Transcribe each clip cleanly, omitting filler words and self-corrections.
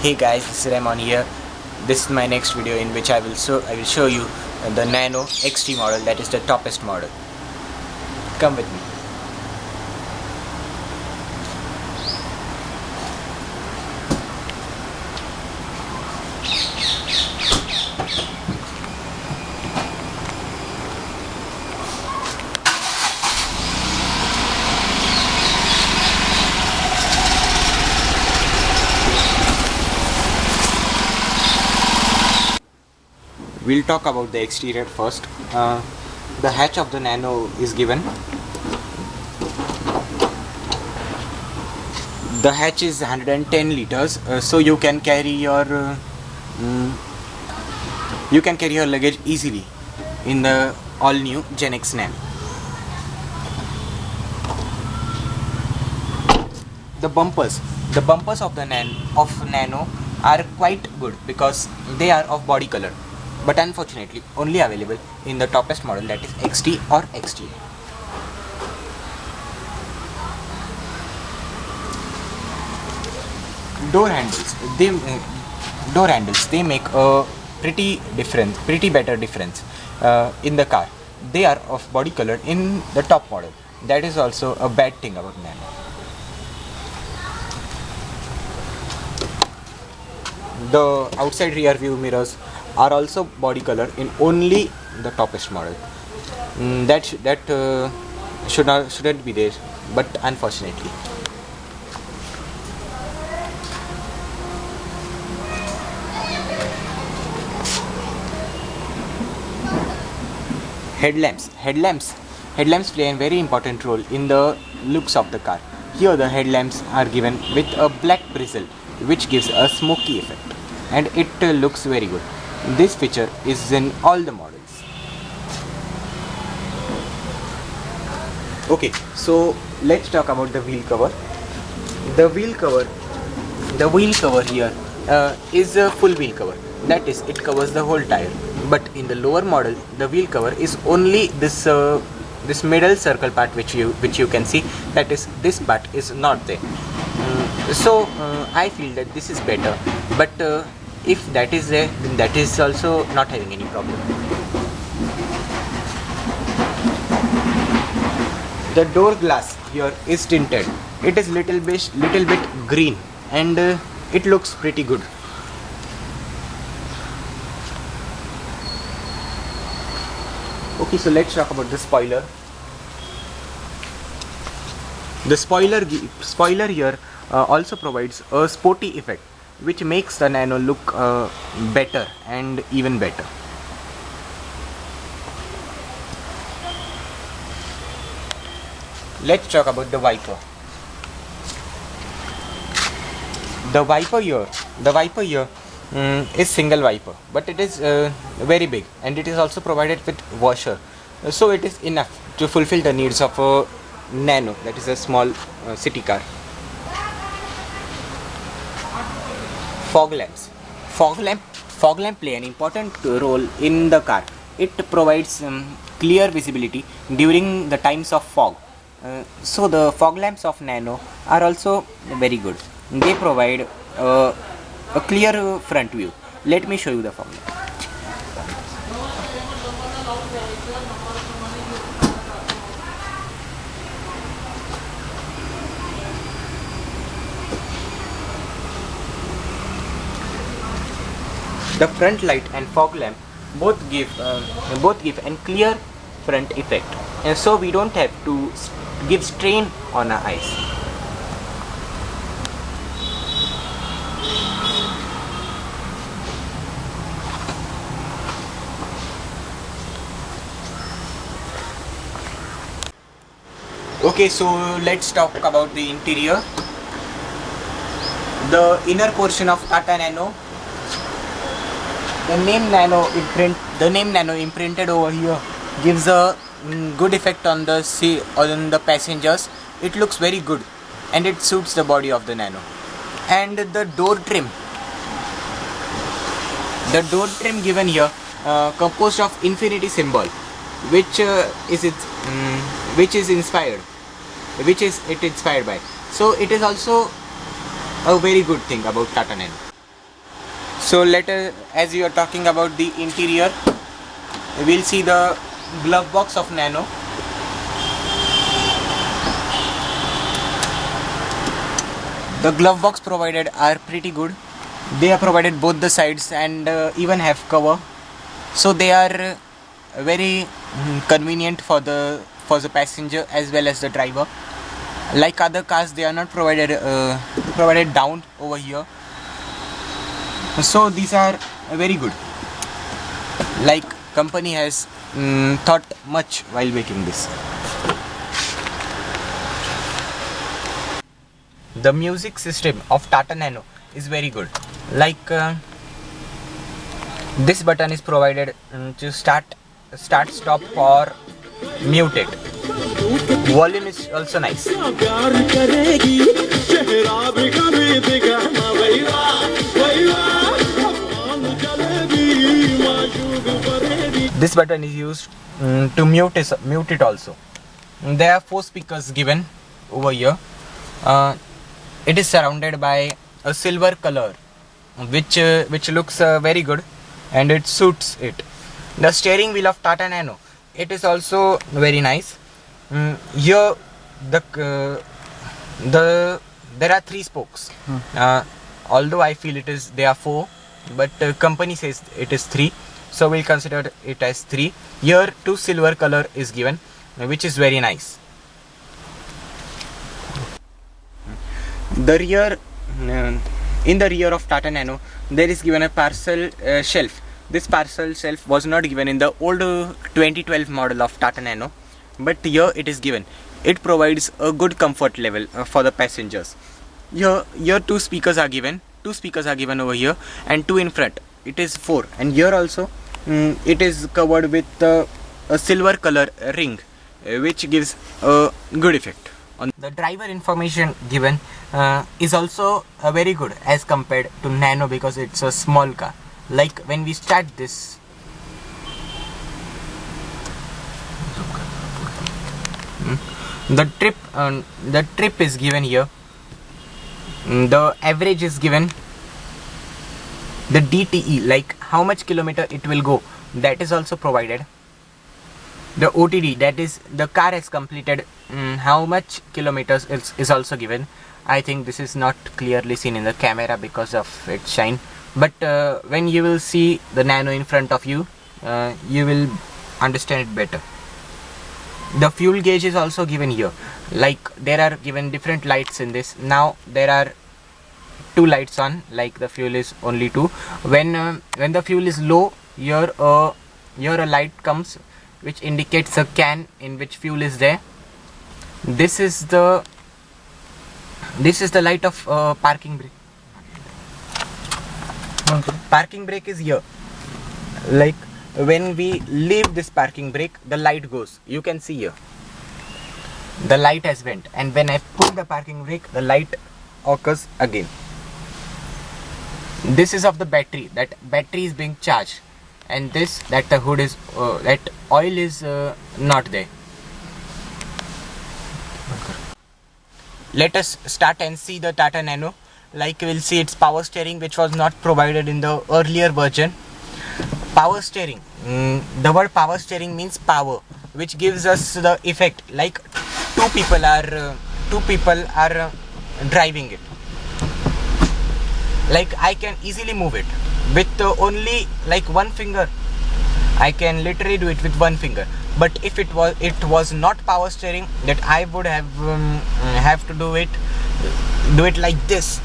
Hey guys, this is Rahman here. This is my next video in which I will show you the Nano XT model, that is the toppest model. Come with me. We'll talk about the exterior first. The hatch of the Nano is given. The hatch is 110 liters, so you can carry your luggage easily in the all-new Gen X Nano. The bumpers of the Nano are quite good because they are of body color, but unfortunately only available in the toppest model, that is XT or XT. Door handles they make a pretty better difference in the car. They are of body color in the top model. That is also a bad thing about Nano. The outside rear view mirrors are also body color in only the toppest model. Shouldn't be there, but unfortunately. Headlamps play a very important role in the looks of the car. Here the headlamps are given with a black bristle, which gives a smoky effect, and it looks very good. This feature is in all the models. Okay, so let's talk about the wheel cover. The wheel cover here is a full wheel cover. That is, it covers the whole tire. But in the lower model, the wheel cover is only this middle circle part which you can see. That is, this part is not there. So I feel that this is better. But if that is there, then that is also not having any problem. The door glass here is tinted. It is little bit green, and it looks pretty good. Okay, so let's talk about the spoiler. The spoiler here also provides a sporty effect, which makes the Nano look better and even better. Let's talk about the wiper. The wiper here is single wiper, but it is very big, and it is also provided with washer, so it is enough to fulfill the needs of a Nano, that is a small city car. Fog lamp play an important role in the car. It provides clear visibility during the times of fog. So the fog lamps of Nano are also very good. They provide a clear front view. Let me show you the fog lamp. The front light and fog lamp both give a clear front effect, and so we don't have to give strain on our eyes. Okay, so let's talk about the interior. The inner portion of Tata Nano, the name Nano imprinted over here gives a good effect on the passengers. It looks very good, and it suits the body of the Nano. And the door trim given here composed of infinity symbol, which is inspired by. So it is also a very good thing about Tata Nano. So as you are talking about the interior, we'll see the glove box of Nano. The glove box provided are pretty good. They are provided both the sides and even have cover, so they are very convenient for the passenger as well as the driver. Like other cars, they are not provided down over here, so these are very good. Like company has thought much while making this. The music system of Tata Nano is very good. Like this button is provided to start, stop, or mute it. Volume is also nice. This button is used to mute it also. There are 4 speakers given over here. It is surrounded by a silver color, which looks very good, and it suits it. The steering wheel of Tata Nano, it is also very nice. Here there are 3 spokes. Although I feel they are 4, but company says it is 3, so we'll consider it as 3. Here 2 silver color is given, which is very nice. The rear, in the rear of Tata Nano, there is given a parcel shelf. This parcel shelf was not given in the old 2012 model of Tata Nano, but here it is given. It provides a good comfort level for the passengers. Here 2 speakers are given. 2 speakers are given over here, and 2 in front. It is 4, and here also it is covered with a silver color ring, which gives a good effect. The driver information given is also very good as compared to Nano, because it's a small car. Like when we start this, the trip is given here. The average is given. The DTE, like how much kilometer it will go, that is also provided. The OTD, that is the car has completed, how much kilometers is also given. I think this is not clearly seen in the camera because of its shine, but when you will see the Nano in front of you, you will understand it better. The fuel gauge is also given here. Like there are given different lights in this. Now there are 2 lights on, like the fuel is only 2. When the fuel is low, here a light comes which indicates a can in which fuel is there. This is the light of parking brake. Okay. Parking brake is here. Like when we leave this parking brake, the light goes. You can see here the light has went, and when I pull the parking brake, the light occurs again. This is of the battery. That battery is being charged, and that the hood is that oil is not there. Let us start and see the Tata Nano. Like we'll see its power steering, which was not provided in the earlier version. Power steering. The word power steering means power, which gives us the effect like two people are driving it. Like I can easily move it with only like one finger. I can literally do it with one finger. But if it was not power steering, that I would have to do it like this,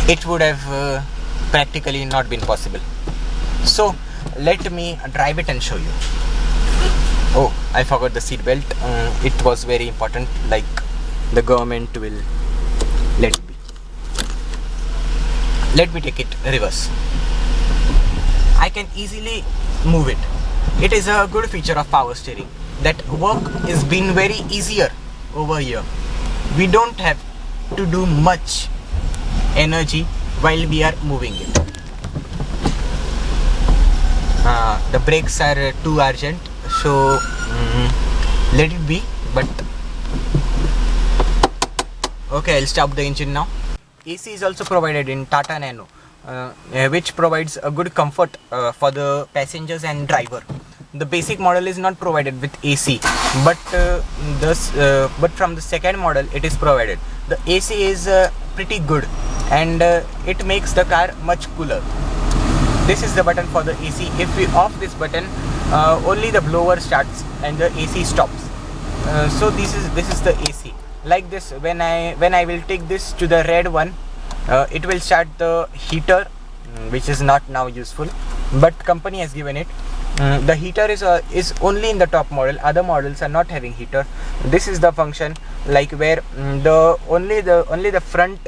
it would have practically not been possible. So let me drive it and show you. Oh, I forgot the seat belt. It was very important, like the government will let it be. Let me take it reverse. I can easily move it. It is a good feature of power steering, that work is being very easier over here. We don't have to do much energy while we are moving it. The brakes are too urgent, so let it be. But okay, I'll stop the engine now. AC is also provided in Tata Nano. which provides a good comfort for the passengers and driver. The basic model is not provided with AC, but but from the second model it is provided. The AC is pretty good, and it makes the car much cooler. This is the button for the AC. If we off this button, only the blower starts and the AC stops. So this is the AC. Like this, when I will take this to the red one, it will start the heater, which is not now useful, but company has given it. The heater is only in the top model. Other models are not having heater. This is the function, like where only the front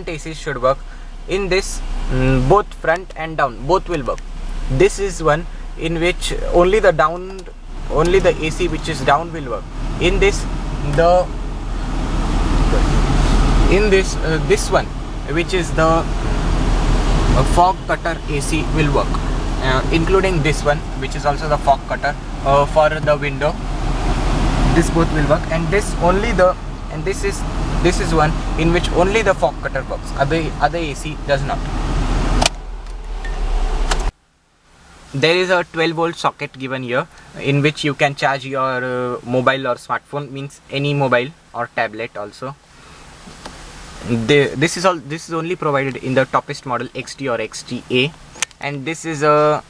AC should work. In this, both front and down both will work. This is one in which only the AC which is down will work. In this, this one, which is the fog cutter AC, will work, including this one, which is also the fog cutter for the window. This both will work, and this is one in which only the fog cutter works. Other AC does not. There is a 12-volt socket given here, in which you can charge your mobile or smartphone, means any mobile or tablet also. This is only provided in the toppest model, XT or XTA, and this is a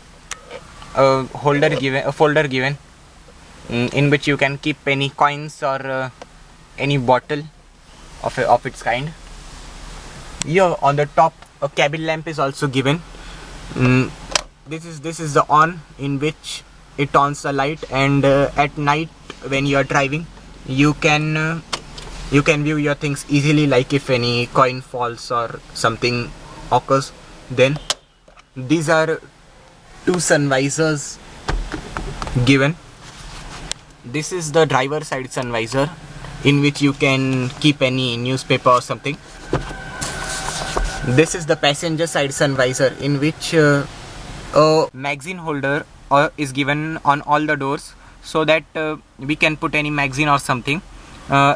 folder given, in which you can keep any coins or any bottle of its kind. Here on the top, a cabin lamp is also given. This is the on, in which it turns the light, and at night when you are driving, you can view your things easily, like if any coin falls or something occurs. Then these are two sun visors given. This is the driver side sun visor, in which you can keep any newspaper or something. This is the passenger side sun visor, in which a magazine holder is given on all the doors, so that we can put any magazine or something.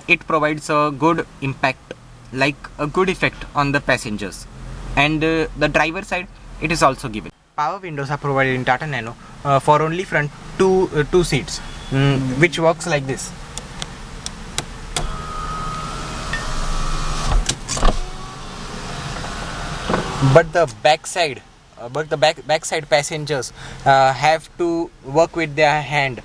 It provides a good impact, like a good effect on the passengers. And the driver side, it is also given. Power windows are provided in Tata Nano for only front two seats, which works like this. But the backside passengers have to work with their hand